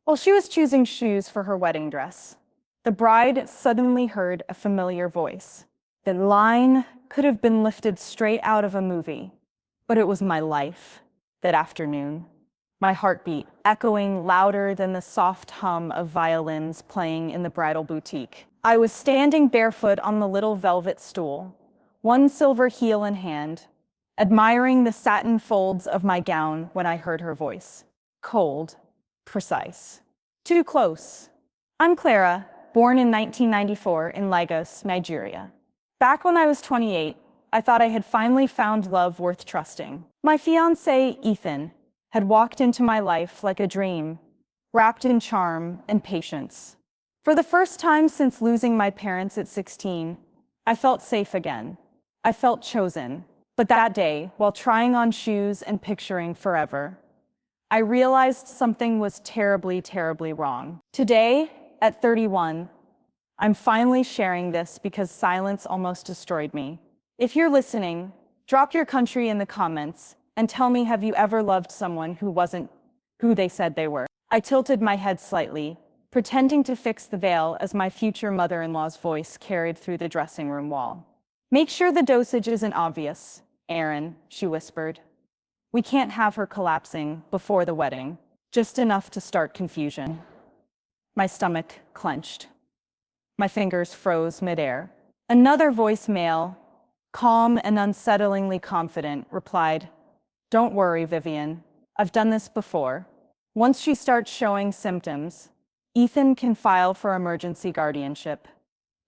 While she was choosing shoes for her wedding dress, the bride suddenly heard a familiar voice. The line could have been lifted straight out of a movie, but it was my life that afternoon. My heartbeat echoing louder than the soft hum of violins playing in the bridal boutique. I was standing barefoot on the little velvet stool, one silver heel in hand, admiring the satin folds of my gown when I heard her voice. Cold, precise. Too close. I'm Clara, born in 1994 in Lagos, Nigeria. Back when I was 28, I thought I had finally found love worth trusting. My fiancé, Ethan, had walked into my life like a dream, wrapped in charm and patience. For the first time since losing my parents at 16, I felt safe again. I felt chosen. But that day, while trying on shoes and picturing forever, I realized something was terribly, terribly wrong. Today, at 31, I'm finally sharing this because silence almost destroyed me. If you're listening, drop your country in the comments and tell me, have you ever loved someone who wasn't who they said they were? I tilted my head slightly, pretending to fix the veil as my future mother-in-law's voice carried through the dressing room wall. Make sure the dosage isn't obvious, Aaron, she whispered. We can't have her collapsing before the wedding, just enough to start confusion. My stomach clenched. My fingers froze midair. Another voicemail, calm and unsettlingly confident, replied, "Don't worry, Vivian. I've done this before. Once she starts showing symptoms, Ethan can file for emergency guardianship.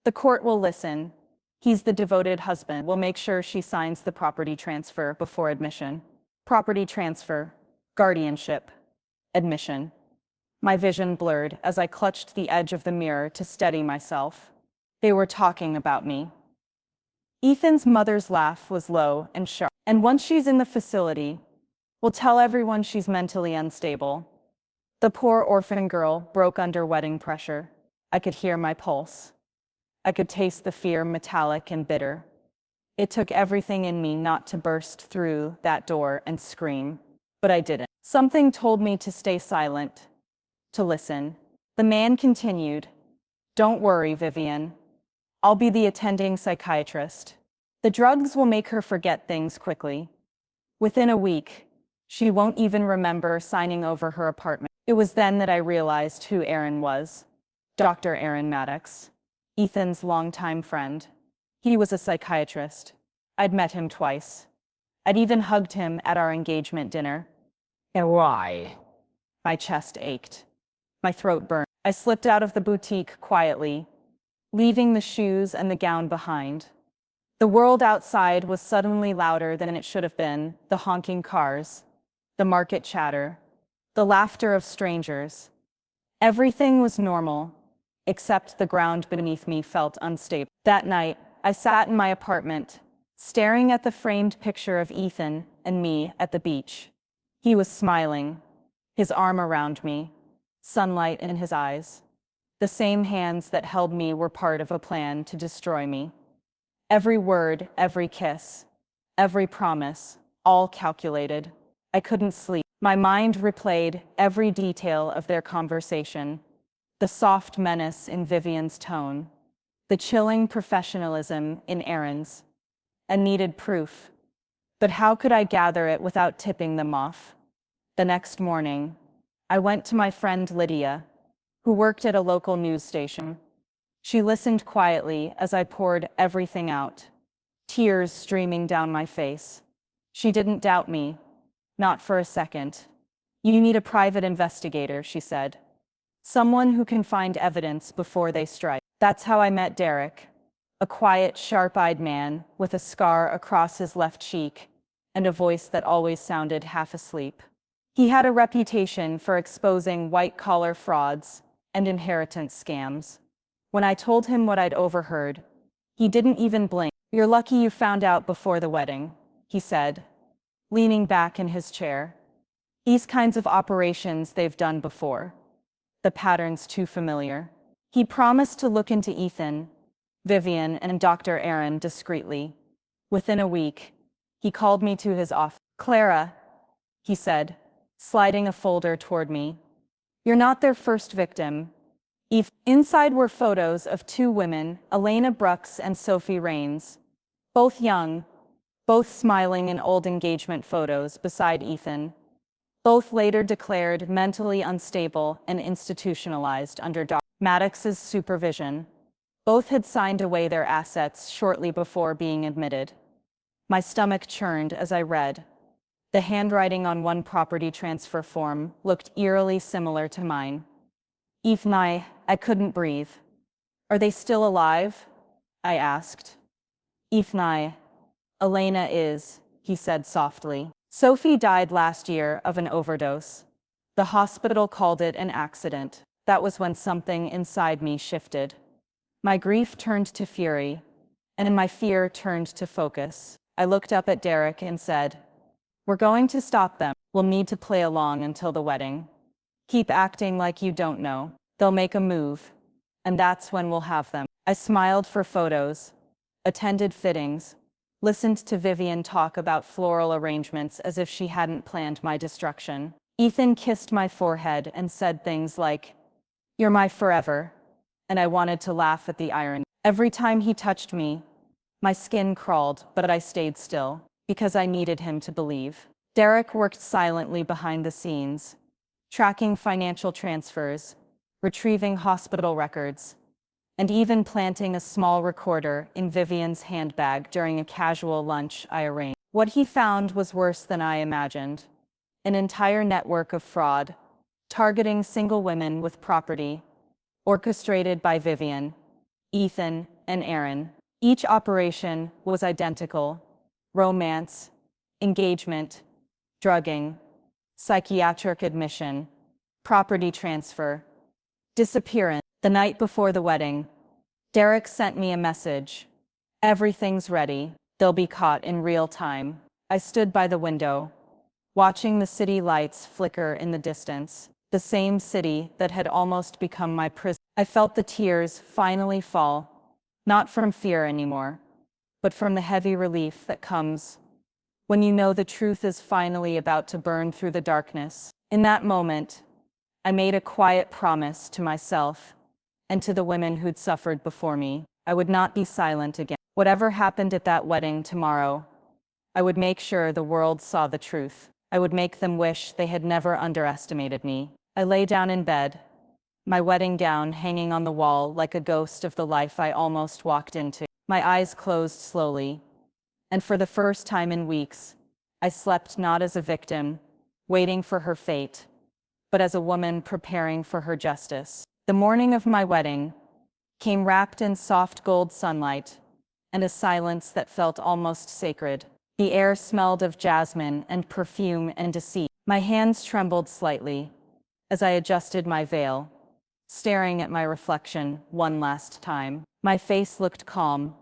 The court will listen. He's the devoted husband. We'll make sure she signs the property transfer before admission." Property transfer, guardianship, admission. My vision blurred as I clutched the edge of the mirror to steady myself. They were talking about me. Ethan's mother's laugh was low and sharp. And once she's in the facility, we'll tell everyone she's mentally unstable. The poor orphan girl broke under wedding pressure. I could hear my pulse. I could taste the fear, metallic and bitter. It took everything in me not to burst through that door and scream, but I didn't. Something told me to stay silent, to listen. The man continued, "Don't worry, Vivian. I'll be the attending psychiatrist. The drugs will make her forget things quickly. Within a week, she won't even remember signing over her apartment." It was then that I realized who Aaron was. Dr. Aaron Maddox, Ethan's longtime friend. He was a psychiatrist. I'd met him twice. I'd even hugged him at our engagement dinner. And why? My chest ached. My throat burned. I slipped out of the boutique quietly, leaving the shoes and the gown behind. The world outside was suddenly louder than it should have been. The honking cars, the market chatter, the laughter of strangers. Everything was normal, except the ground beneath me felt unstable. That night, I sat in my apartment, staring at the framed picture of Ethan and me at the beach. He was smiling, his arm around me, sunlight in his eyes. The same hands that held me were part of a plan to destroy me. Every word, every kiss, every promise, all calculated. I couldn't sleep. My mind replayed every detail of their conversation, the soft menace in Vivian's tone, the chilling professionalism in Aaron's. I needed proof, but how could I gather it without tipping them off? The next morning, I went to my friend Lydia, who worked at a local news station. She listened quietly as I poured everything out, tears streaming down my face. She didn't doubt me, not for a second. "You need a private investigator," she said. "Someone who can find evidence before they strike." That's how I met Derek, a quiet, sharp-eyed man with a scar across his left cheek and a voice that always sounded half asleep. He had a reputation for exposing white-collar frauds and inheritance scams. When I told him what I'd overheard, he didn't even blink. "You're lucky you found out before the wedding," he said, leaning back in his chair. "These kinds of operations they've done before. The pattern's too familiar." He promised to look into Ethan, Vivian, and Dr. Aaron discreetly. Within a week, he called me to his office. "Clara," he said, sliding a folder toward me, You're not their first victim. Inside were photos of two women, Elena Brooks and Sophie Raines, both young, both smiling in old engagement photos beside Ethan. Both later declared mentally unstable and institutionalized under Dr. Maddox's supervision. Both had signed away their assets shortly before being admitted. My stomach churned as I read. The handwriting on one property transfer form looked eerily similar to mine. Ethan, I couldn't breathe. Are they still alive? I asked. Ethan, Elena is, he said softly. Sophie died last year of an overdose. The hospital called it an accident. That was when something inside me shifted. My grief turned to fury, and my fear turned to focus. I looked up at Derek and said, "We're going to stop them. We'll need to play along until the wedding. Keep acting like you don't know. They'll make a move, and that's when we'll have them." I smiled for photos, attended fittings, listened to Vivian talk about floral arrangements as if she hadn't planned my destruction. Ethan kissed my forehead and said things like, "You're my forever," and I wanted to laugh at the irony. Every time he touched me, my skin crawled, but I stayed still, because I needed him to believe. Derek worked silently behind the scenes, tracking financial transfers, retrieving hospital records, and even planting a small recorder in Vivian's handbag during a casual lunch I arranged. What he found was worse than I imagined. An entire network of fraud, targeting single women with property, orchestrated by Vivian, Ethan, and Aaron. Each operation was identical: romance, engagement, drugging, psychiatric admission, property transfer, disappearance. The night before the wedding, Derek sent me a message. "Everything's ready. They'll be caught in real time." I stood by the window, watching the city lights flicker in the distance, the same city that had almost become my prison. I felt the tears finally fall, not from fear anymore, but from the heavy relief that comes when you know the truth is finally about to burn through the darkness. In that moment, I made a quiet promise to myself and to the women who'd suffered before me. I would not be silent again. Whatever happened at that wedding tomorrow, I would make sure the world saw the truth. I would make them wish they had never underestimated me. I lay down in bed, my wedding gown hanging on the wall like a ghost of the life I almost walked into. My eyes closed slowly, and for the first time in weeks, I slept not as a victim, waiting for her fate, but as a woman preparing for her justice. The morning of my wedding came wrapped in soft gold sunlight and a silence that felt almost sacred. The air smelled of jasmine and perfume and deceit. My hands trembled slightly as I adjusted my veil, staring at my reflection one last time. My face looked calm,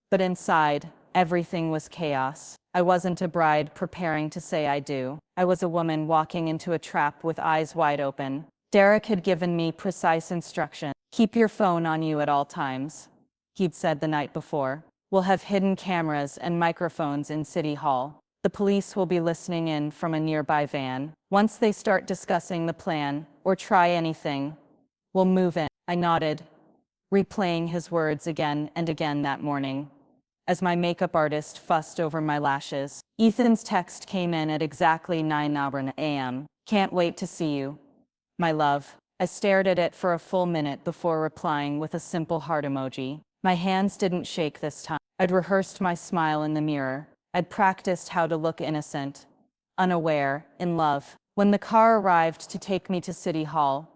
but inside, everything was chaos. I wasn't a bride preparing to say I do. I was a woman walking into a trap with eyes wide open. Derek had given me precise instruction. "Keep your phone on you at all times," he'd said the night before. "We'll have hidden cameras and microphones in City Hall. The police will be listening in from a nearby van. Once they start discussing the plan or try anything, we'll move in." I nodded, replaying his words again and again that morning, as my makeup artist fussed over my lashes. Ethan's text came in at exactly 9 a.m. "Can't wait to see you, my love." I stared at it for a full minute before replying with a simple heart emoji. My hands didn't shake this time. I'd rehearsed my smile in the mirror. I'd practiced how to look innocent, unaware, in love. When the car arrived to take me to City Hall,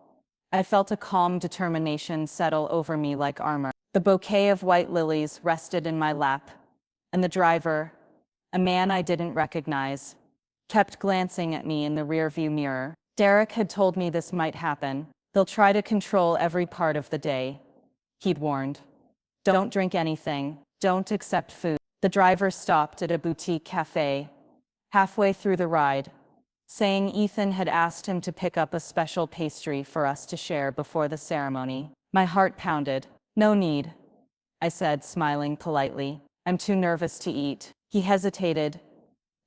I felt a calm determination settle over me like armor. The bouquet of white lilies rested in my lap, and the driver, a man I didn't recognize, kept glancing at me in the rearview mirror. Derek had told me this might happen. "They'll try to control every part of the day," he'd warned. "Don't drink anything. Don't accept food." The driver stopped at a boutique cafe, halfway through the ride, saying Ethan had asked him to pick up a special pastry for us to share before the ceremony. My heart pounded. "No need," I said, smiling politely. "I'm too nervous to eat." He hesitated,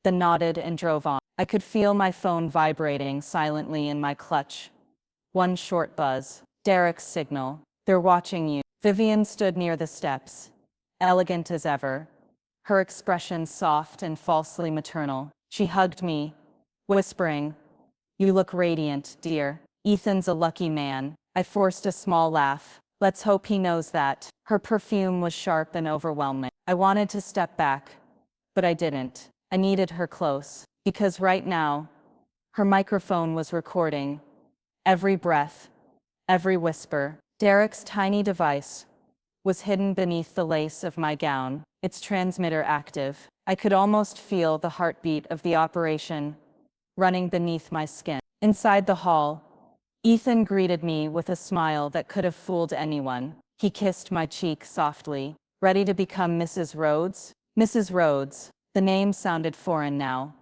then nodded and drove on. I could feel my phone vibrating silently in my clutch, One short buzz. Derek's signal. They're watching you. Vivian stood near the steps, elegant as ever, her expression soft and falsely maternal. She hugged me, whispering, "You look radiant, dear. Ethan's a lucky man." I forced a small laugh. Let's hope he knows that. Her perfume was sharp and overwhelming. I wanted to step back, but I didn't. I needed her close, because right now, her microphone was recording every breath, every whisper. Derek's tiny device was hidden beneath the lace of my gown, its transmitter active. I could almost feel the heartbeat of the operation running beneath my skin. Inside the hall, Ethan greeted me with a smile that could have fooled anyone. He kissed my cheek softly. Ready to become Mrs. Rhodes? Mrs. Rhodes. The name sounded foreign now,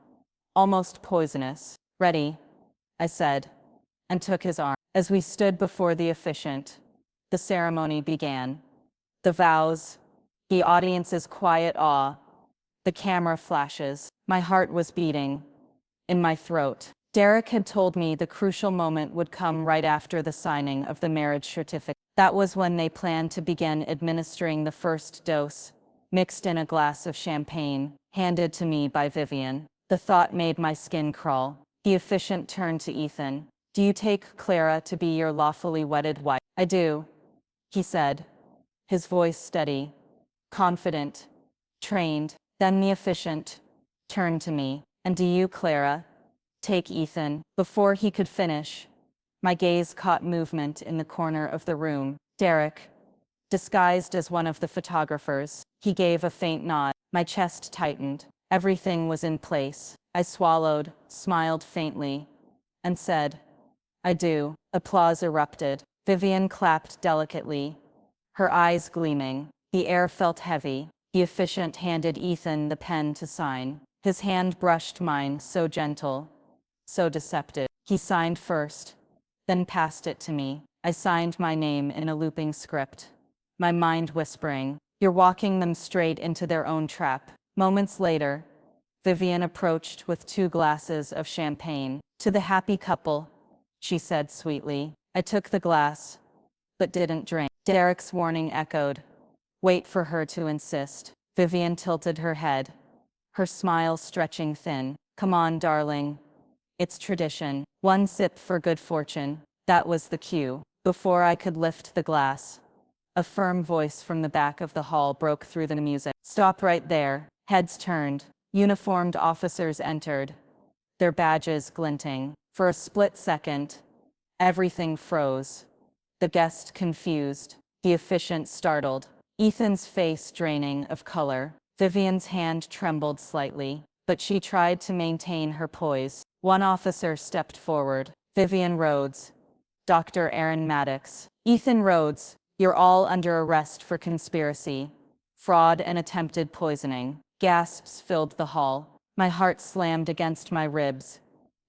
almost poisonous. Ready, I said, and took his arm. As we stood before the officiant, the ceremony began. The vows, the audience's quiet awe, the camera flashes. My heart was beating in my throat. Derek had told me the crucial moment would come right after the signing of the marriage certificate. That was when they planned to begin administering the first dose, mixed in a glass of champagne, handed to me by Vivian. The thought made my skin crawl. The officiant turned to Ethan. "Do you take Clara to be your lawfully wedded wife?" "I do," he said, his voice steady, confident, trained. Then the officiant turned to me. "And do you, Clara, take Ethan?" Before he could finish, my gaze caught movement in the corner of the room. Derek, disguised as one of the photographers, he gave a faint nod. My chest tightened. Everything was in place. I swallowed, smiled faintly, and said, "I do." Applause erupted. Vivian clapped delicately, her eyes gleaming. The air felt heavy. The officiant handed Ethan the pen to sign. His hand brushed mine, so gentle, so deceptive. He signed first, then passed it to me. I signed my name in a looping script, my mind whispering, "You're walking them straight into their own trap." Moments later, Vivian approached with 2 glasses of champagne. "To the happy couple," she said sweetly. I took the glass, but didn't drink. Derek's warning echoed. Wait for her to insist. Vivian tilted her head, her smile stretching thin. "Come on, darling. It's tradition. One sip for good fortune." That was the cue. Before I could lift the glass, a firm voice from the back of the hall broke through the music. "Stop right there." Heads turned. Uniformed officers entered, their badges glinting. For a split second, everything froze. The guest confused, the officiant startled, Ethan's face draining of color. Vivian's hand trembled slightly, but she tried to maintain her poise. One officer stepped forward. "Vivian Rhodes, Dr. Aaron Maddox." "Ethan Rhodes, you're all under arrest for conspiracy, fraud, and attempted poisoning." Gasps filled the hall. My heart slammed against my ribs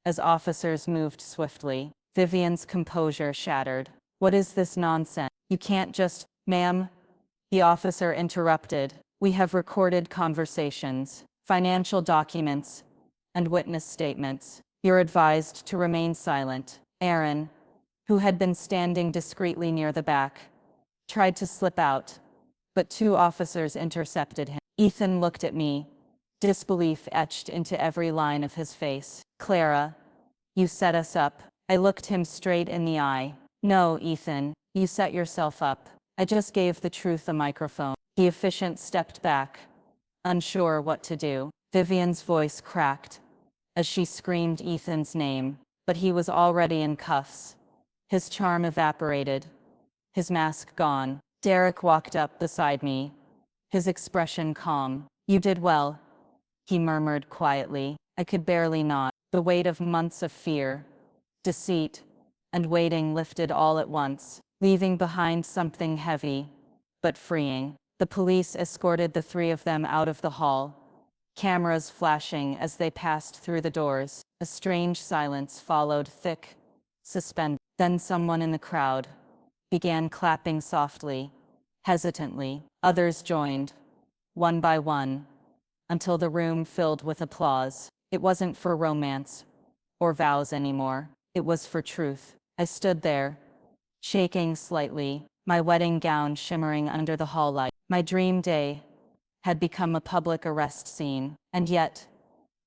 as officers moved swiftly. Vivian's composure shattered. "What is this nonsense? You can't just..." "Ma'am," the officer interrupted. "We have recorded conversations, financial documents, and witness statements. You're advised to remain silent." Aaron, who had been standing discreetly near the back, tried to slip out, but 2 officers intercepted him. Ethan looked at me, disbelief etched into every line of his face. "Clara, you set us up." I looked him straight in the eye. "No, Ethan, you set yourself up. I just gave the truth a microphone." The officiant stepped back, unsure what to do. Vivian's voice cracked as she screamed Ethan's name, but he was already in cuffs. His charm evaporated, his mask gone. Derek walked up beside me, his expression calm. "You did well," he murmured quietly. I could barely nod. The weight of months of fear, deceit, and waiting lifted all at once, leaving behind something heavy, but freeing. The police escorted the 3 of them out of the hall, cameras flashing as they passed through the doors. A strange silence followed, thick, suspended. Then someone in the crowd began clapping softly, hesitantly. Others joined, one by one, until the room filled with applause. It wasn't for romance or vows anymore. It was for truth. I stood there, shaking slightly, my wedding gown shimmering under the hall light. My dream day had become a public arrest scene, and yet,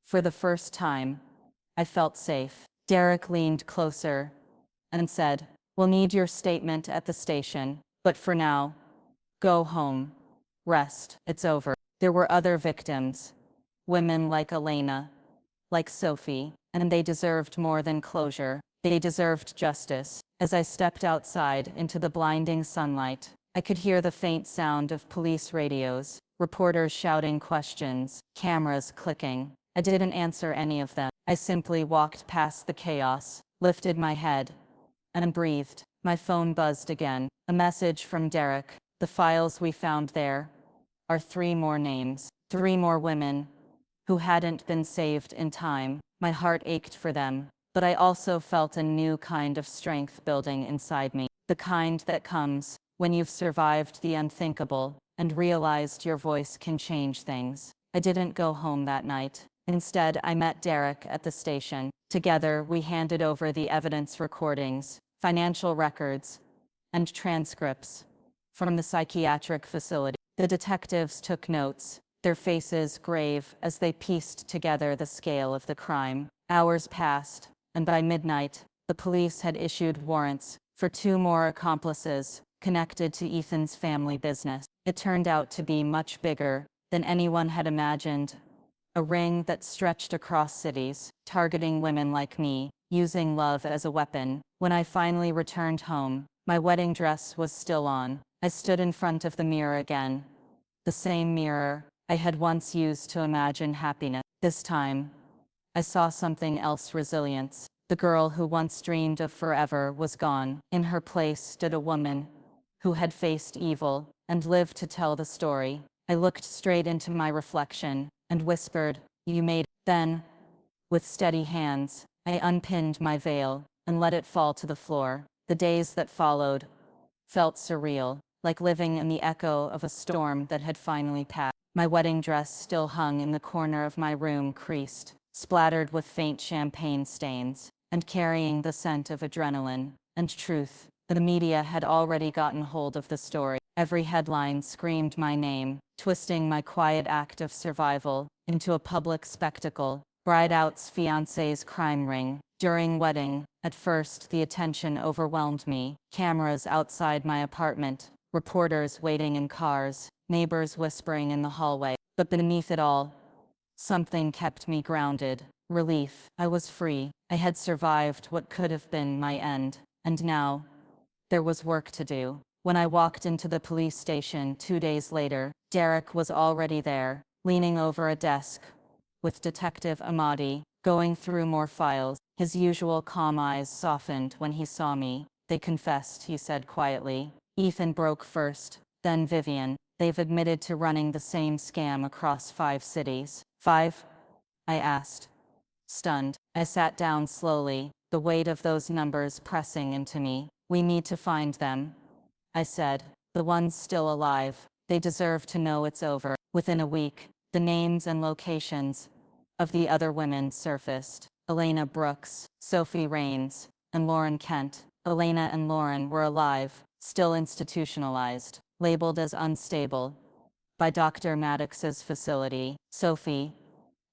for the first time, I felt safe. Derek leaned closer and said, "We'll need your statement at the station, but for now, go home. Rest. It's over." There were other victims, women like Elena, like Sophie, and they deserved more than closure. They deserved justice. As I stepped outside into the blinding sunlight, I could hear the faint sound of police radios, reporters shouting questions, cameras clicking. I didn't answer any of them. I simply walked past the chaos, lifted my head, and breathed. My phone buzzed again. A message from Derek. The files we found there are 3 more names, 3 more women who hadn't been saved in time. My heart ached for them, but I also felt a new kind of strength building inside me. The kind that comes when you've survived the unthinkable and realized your voice can change things. I didn't go home that night. Instead, I met Derek at the station. Together, we handed over the evidence recordings, financial records, and transcripts from the psychiatric facility. The detectives took notes, their faces grave as they pieced together the scale of the crime. Hours passed, and by midnight, the police had issued warrants for 2 more accomplices connected to Ethan's family business. It turned out to be much bigger than anyone had imagined. A ring that stretched across cities, targeting women like me, using love as a weapon. When I finally returned home, my wedding dress was still on. I stood in front of the mirror again. The same mirror I had once used to imagine happiness. This time, I saw something else: resilience. The girl who once dreamed of forever was gone. In her place stood a woman who had faced evil and lived to tell the story. I looked straight into my reflection and whispered, "You made it." Then, with steady hands, I unpinned my veil and let it fall to the floor. The days that followed felt surreal, like living in the echo of a storm that had finally passed. My wedding dress still hung in the corner of my room, creased, splattered with faint champagne stains, and carrying the scent of adrenaline and truth. The media had already gotten hold of the story. Every headline screamed my name, twisting my quiet act of survival into a public spectacle. Bride outs fiancé's crime ring. During wedding, at first the attention overwhelmed me. Cameras outside my apartment, reporters waiting in cars, neighbors whispering in the hallway. But beneath it all, something kept me grounded. Relief. I was free. I had survived what could have been my end. And now, there was work to do. When I walked into the police station 2 days later, Derek was already there, leaning over a desk, with Detective Amadi, going through more files. His usual calm eyes softened when he saw me. "They confessed," he said quietly. "Ethan broke first, then Vivian. They've admitted to running the same scam across 5 cities." "5?" I asked, stunned. I sat down slowly, the weight of those numbers pressing into me. "We need to find them," I said. "The ones still alive. They deserve to know it's over." Within a week, the names and locations of the other women surfaced. Elena Brooks, Sophie Raines, and Lauren Kent. Elena and Lauren were alive, still institutionalized, labeled as unstable by Dr. Maddox's facility. Sophie,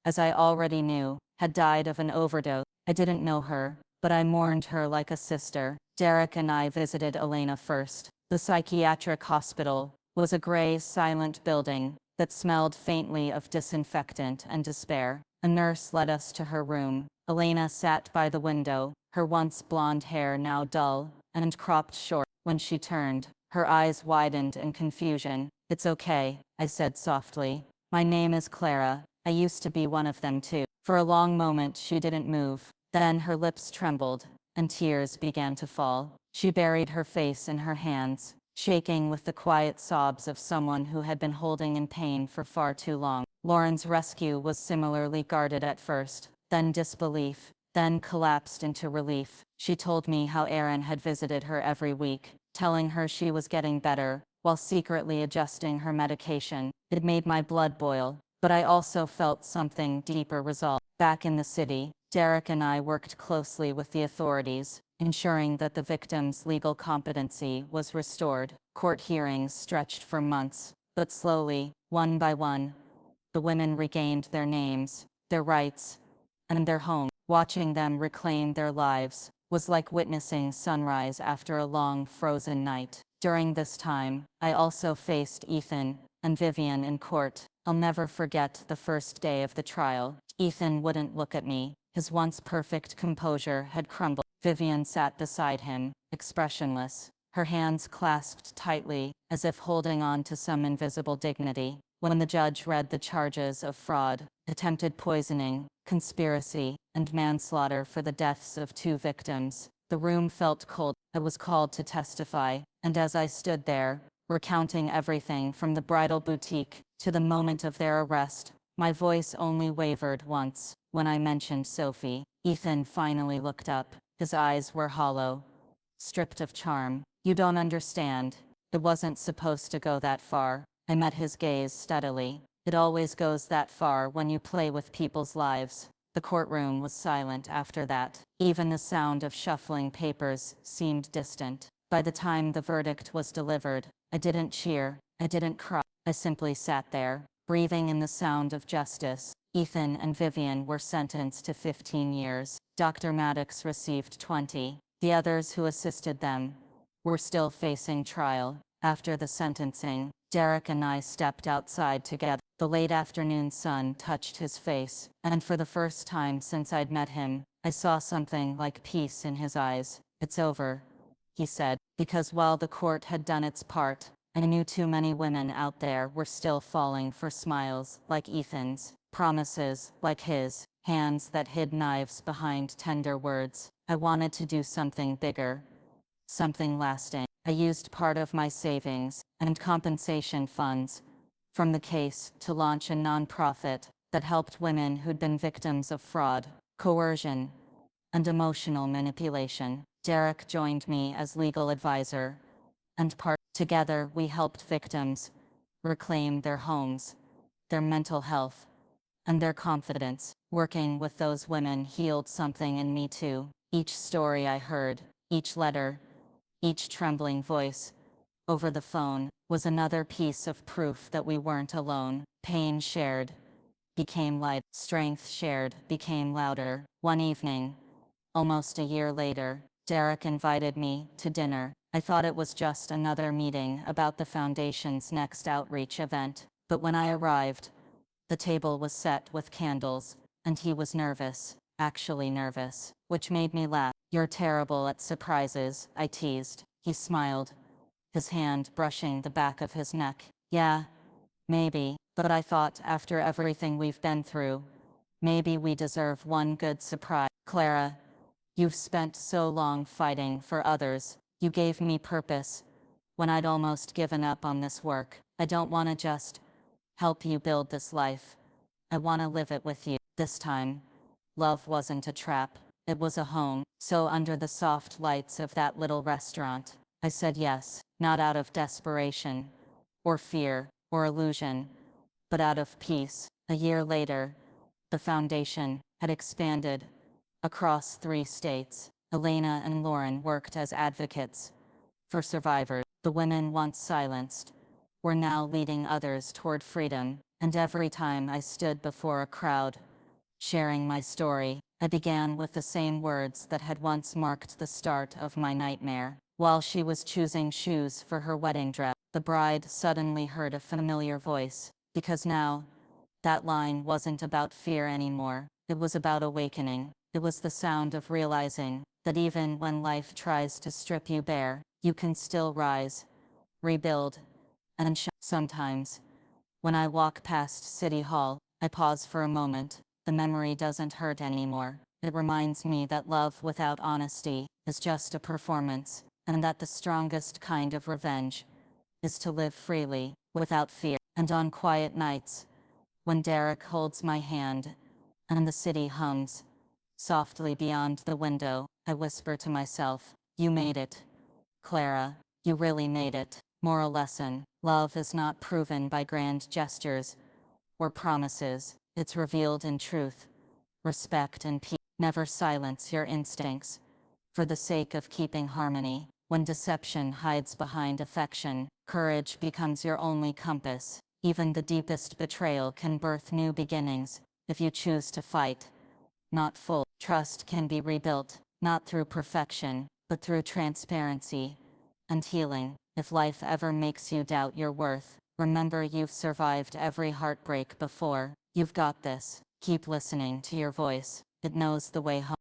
as I already knew, had died of an overdose. I didn't know her, but I mourned her like a sister. Derek and I visited Elena first. The psychiatric hospital was a gray, silent building that smelled faintly of disinfectant and despair. A nurse led us to her room. Elena sat by the window, her once blonde hair now dull and cropped short. When she turned, her eyes widened in confusion. "It's okay," I said softly. "My name is Clara. I used to be one of them too." For a long moment she didn't move. Then her lips trembled, and tears began to fall. She buried her face in her hands, shaking with the quiet sobs of someone who had been holding in pain for far too long. Lauren's rescue was similarly guarded at first, then disbelief, then collapsed into relief. She told me how Aaron had visited her every week, telling her she was getting better, while secretly adjusting her medication. It made my blood boil, but I also felt something deeper resolve. Back in the city, Derek and I worked closely with the authorities, ensuring that the victim's legal competency was restored. Court hearings stretched for months, but slowly, one by one, the women regained their names, their rights, and their homes. Watching them reclaim their lives was like witnessing sunrise after a long frozen night. During this time, I also faced Ethan and Vivian in court. I'll never forget the first day of the trial. Ethan wouldn't look at me. His once perfect composure had crumbled. Vivian sat beside him, expressionless, her hands clasped tightly, as if holding on to some invisible dignity. When the judge read the charges of fraud, attempted poisoning, conspiracy, and manslaughter for the deaths of 2 victims, the room felt cold. I was called to testify, and as I stood there, recounting everything from the bridal boutique to the moment of their arrest, my voice only wavered once. When I mentioned Sophie, Ethan finally looked up. His eyes were hollow, stripped of charm. "You don't understand. It wasn't supposed to go that far." I met his gaze steadily. "It always goes that far when you play with people's lives." The courtroom was silent after that. Even the sound of shuffling papers seemed distant. By the time the verdict was delivered, I didn't cheer, I didn't cry. I simply sat there, breathing in the sound of justice. Ethan and Vivian were sentenced to 15 years. Dr. Maddox received 20. The others who assisted them were still facing trial. After the sentencing, Derek and I stepped outside together. The late afternoon sun touched his face, and for the first time since I'd met him, I saw something like peace in his eyes. "It's over," he said, because while the court had done its part, I knew too many women out there were still falling for smiles like Ethan's, promises like his, hands that hid knives behind tender words. I wanted to do something bigger, something lasting. I used part of my savings and compensation funds from the case to launch a nonprofit that helped women who'd been victims of fraud, coercion, and emotional manipulation. Derek joined me as legal advisor, and together we helped victims reclaim their homes, their mental health, and their confidence. Working with those women healed something in me too. Each story I heard, each letter, each trembling voice over the phone was another piece of proof that we weren't alone. Pain shared became light, strength shared became louder. One evening, almost a year later, Derek invited me to dinner. I thought it was just another meeting about the foundation's next outreach event, but when I arrived, the table was set with candles, and he was nervous, actually nervous, which made me laugh. "You're terrible at surprises," I teased. He smiled, his hand brushing the back of his neck. "Yeah, maybe, but I thought after everything we've been through, maybe we deserve one good surprise. Clara, you've spent so long fighting for others. You gave me purpose when I'd almost given up on this work. I don't want to just help you build this life. I want to live it with you." This time, love wasn't a trap, it was a home. So under the soft lights of that little restaurant, I said yes, not out of desperation, or fear, or illusion, but out of peace. A year later, the foundation had expanded across 3 states. Elena and Lauren worked as advocates for survivors. The women once silenced were now leading others toward freedom, and every time I stood before a crowd, sharing my story, I began with the same words that had once marked the start of my nightmare. While she was choosing shoes for her wedding dress, the bride suddenly heard a familiar voice, because now, that line wasn't about fear anymore, it was about awakening. It was the sound of realizing that even when life tries to strip you bare, you can still rise, rebuild, and shine. Sometimes, when I walk past City Hall, I pause for a moment. The memory doesn't hurt anymore. It reminds me that love without honesty is just a performance, and that the strongest kind of revenge is to live freely, without fear. And on quiet nights, when Derek holds my hand, and the city hums softly beyond the window, I whisper to myself, "You made it, Clara. You really made it." Moral lesson: love is not proven by grand gestures or promises. It's revealed in truth, respect, and peace. Never silence your instincts. For the sake of keeping harmony, when deception hides behind affection, courage becomes your only compass. Even the deepest betrayal can birth new beginnings, if you choose to fight. Not full. Trust can be rebuilt, not through perfection, but through transparency and healing. If life ever makes you doubt your worth, remember you've survived every heartbreak before. You've got this. Keep listening to your voice. It knows the way home.